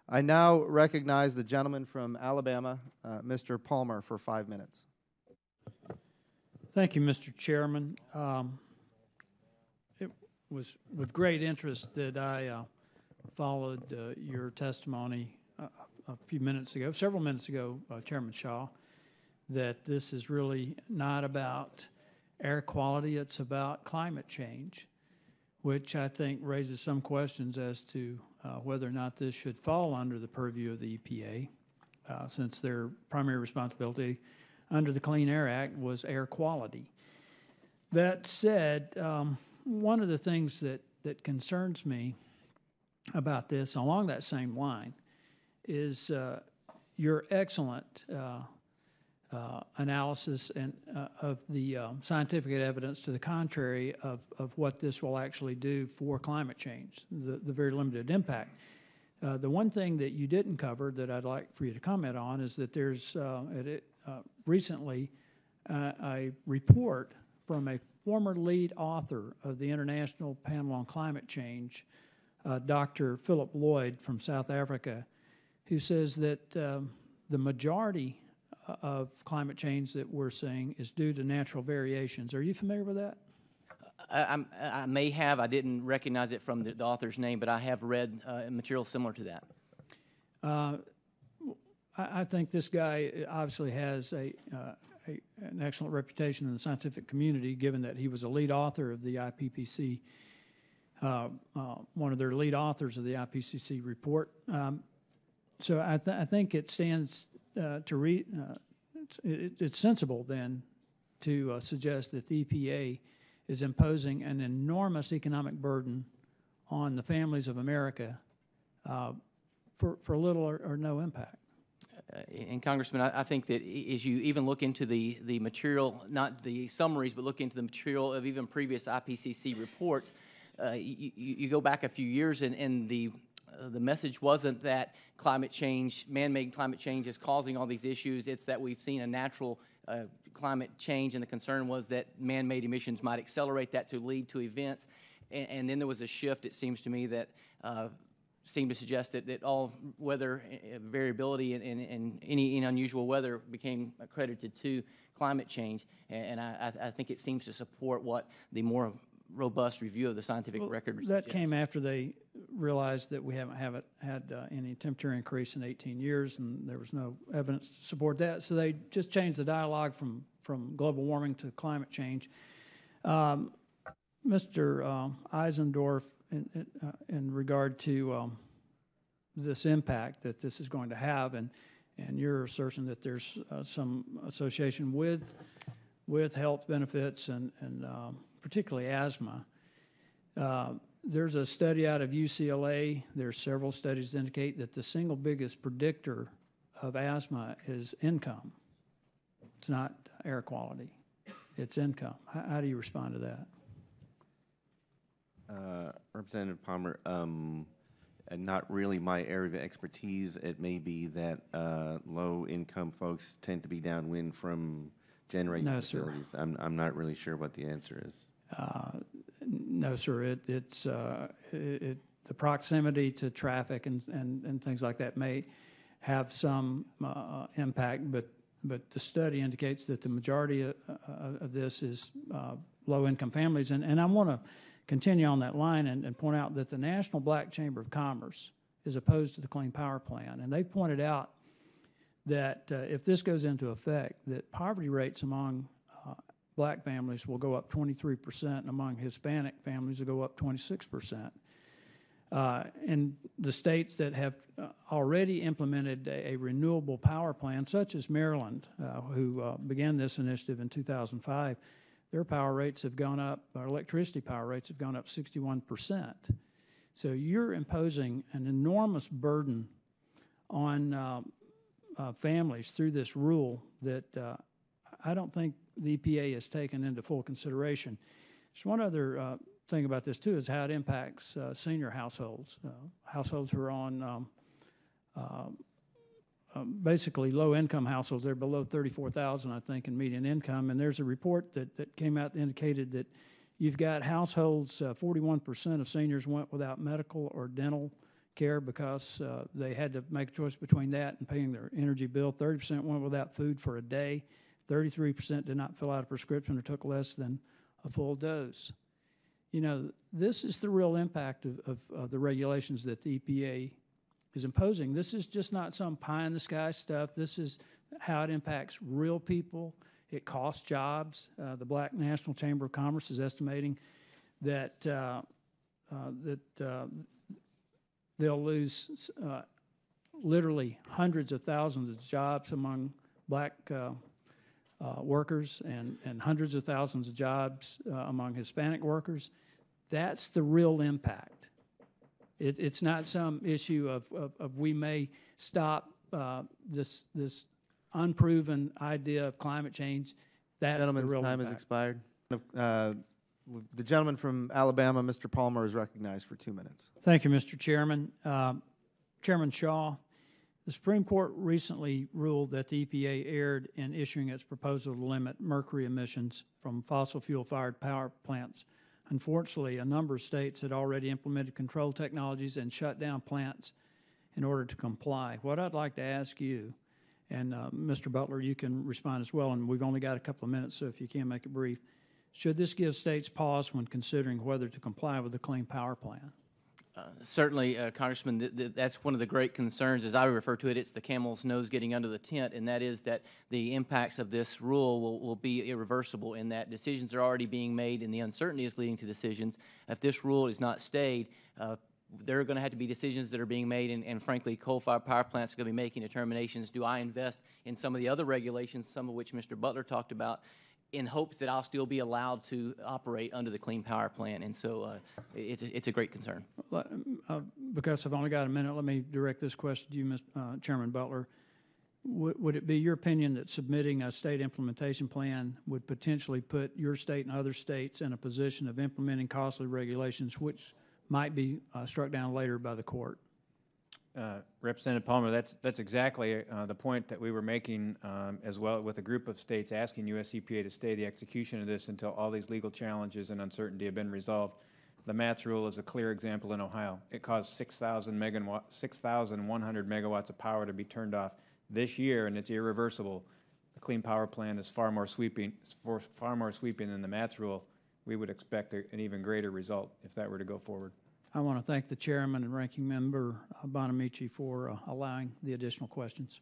I now recognize the gentleman from Alabama, Mr. Palmer, for 5 minutes. Thank you, Mr. Chairman. It was with great interest that I followed your testimony a few minutes ago, several minutes ago, Chairman Shaw, that this is really not about air quality, it's about climate change, which I think raises some questions as to whether or not this should fall under the purview of the EPA, since their primary responsibility under the Clean Air Act was air quality. That said, one of the things that concerns me about this, along that same line, is your excellent analysis of the scientific evidence to the contrary of what this will actually do for climate change, the very limited impact. The one thing that you didn't cover that I'd like for you to comment on is that there's recently a report from a former lead author of the International Panel on Climate Change, Dr. Philip Lloyd from South Africa, who says that the majority of climate change that we're seeing is due to natural variations. Are you familiar with that? I may have. I didn't recognize it from the author's name, but I have read material similar to that. I think this guy obviously has an excellent reputation in the scientific community, given that he was a lead author of the IPCC, one of their lead authors of the IPCC report. So I think it stands to read. It's sensible then to suggest that the EPA is imposing an enormous economic burden on the families of America for little or no impact. And Congressman, I think that as you even look into the material, not the summaries, but look into the material of even previous IPCC reports, you go back a few years and the message wasn't that climate change, man-made climate change is causing all these issues. It's that we've seen a natural climate change, and the concern was that man-made emissions might accelerate that to lead to events. And then there was a shift, it seems to me, that seemed to suggest that all weather variability and any unusual weather became accredited to climate change. And I think it seems to support what the more robust review of the scientific record suggests. That came after they realized that we haven't had any temperature increase in 18 years, and there was no evidence to support that. So they just changed the dialogue from global warming to climate change. Mr. Eisendorf, in regard to this impact that this is going to have, and your assertion that there's some association with health benefits and particularly asthma. There's a study out of UCLA. There's several studies that indicate that the single biggest predictor of asthma is income. It's not air quality. It's income. How do you respond to that? Representative Palmer, not really my area of expertise. It may be that low-income folks tend to be downwind from generating facilities. Sir. I'm not really sure what the answer is. No, sir. The proximity to traffic and things like that may have some impact, but the study indicates that the majority of this is low-income families. And I want to continue on that line and point out that the National Black Chamber of Commerce is opposed to the Clean Power Plan, and they've pointed out that if this goes into effect, that poverty rates among black families will go up 23%, and among Hispanic families will go up 26%. In the states that have already implemented a renewable power plan, such as Maryland, who began this initiative in 2005, their power rates have gone up, our electricity power rates have gone up 61%. So you're imposing an enormous burden on families through this rule that I don't think the EPA has taken into full consideration. There's one other thing about this, too, is how it impacts senior households, households who are on basically low-income households. They're below $34,000, I think, in median income. And there's a report that came out that indicated that you've got households, 41% of seniors went without medical or dental care because they had to make a choice between that and paying their energy bill. 30% went without food for a day. 33% did not fill out a prescription or took less than a full dose. You know, this is the real impact of the regulations that the EPA is imposing. This is just not some pie-in-the-sky stuff. This is how it impacts real people. It costs jobs. The Black National Chamber of Commerce is estimating that they'll lose literally hundreds of thousands of jobs among black workers and hundreds of thousands of jobs among Hispanic workers. That's the real impact. It's not some issue of we may stop this unproven idea of climate change. That's the Gentleman's real time has impact. expired. The gentleman from Alabama, Mr. Palmer, is recognized for 2 minutes. Thank you, Mr. Chairman. Chairman Shaw, the Supreme Court recently ruled that the EPA erred in issuing its proposal to limit mercury emissions from fossil fuel-fired power plants. Unfortunately, a number of states had already implemented control technologies and shut down plants in order to comply. What I'd like to ask you, and Mr. Butler, you can respond as well, and we've only got a couple of minutes, so if you can make it brief. Should this give states pause when considering whether to comply with the Clean Power Plan? Certainly, Congressman, that's one of the great concerns, as I refer to it. It's the camel's nose getting under the tent, and that is that the impacts of this rule will be irreversible in that decisions are already being made and the uncertainty is leading to decisions. If this rule is not stayed, there are going to have to be decisions that are being made, and frankly, coal-fired power plants are going to be making determinations. Do I invest in some of the other regulations, some of which Mr. Butler talked about, in hopes that I'll still be allowed to operate under the Clean Power Plan? And so it's a great concern. Because I've only got a minute, let me direct this question to you, Mr. Chairman Butler. Would it be your opinion that submitting a state implementation plan would potentially put your state and other states in a position of implementing costly regulations which might be struck down later by the court? Representative Palmer, that's exactly the point that we were making as well, with a group of states asking US EPA to stay the execution of this until all these legal challenges and uncertainty have been resolved. The MATS rule is a clear example in Ohio. It caused 6,100 megawatts of power to be turned off this year, and it's irreversible. The Clean Power Plan is far more sweeping than the MATS rule. We would expect an even greater result if that were to go forward. I want to thank the chairman and ranking member Bonamici for allowing the additional questions.